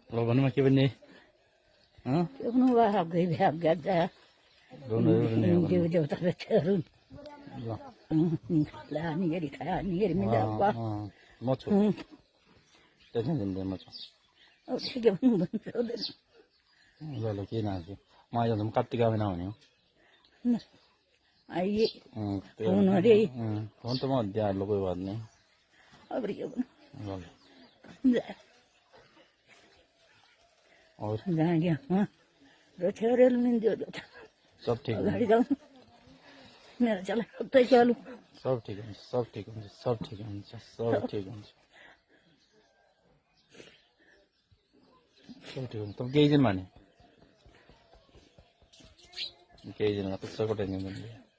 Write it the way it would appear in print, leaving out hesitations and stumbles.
ल भनौँ के भन्ने त्यो पनि भाग्दै भ्याग गर्दा देव देवताको छोरो लाने गरी खाने गरी मिलाएको म छु टेन्सन लिँदैन म छु अब ठिकै पनि भन्नु सक्दैन ल ल के नाच्यो म आज त कार्तिक महिना हुने हो आइए फोन अरे फोन त म त्यहाँ लो कोही बात नहीं अब के भन्नु ल और जहाँ गया र छोरेल नि दियो सब ठीक अगाडि जाउँ मेरो चला सबै चालु सब ठीक हुन्छ सब ठीक हुन्छ सब ठीक हुन्छ सब ठीक हुन्छ सब ठीक हुन्छ तब केही दिन माने केही दिन कसैको टेन्सन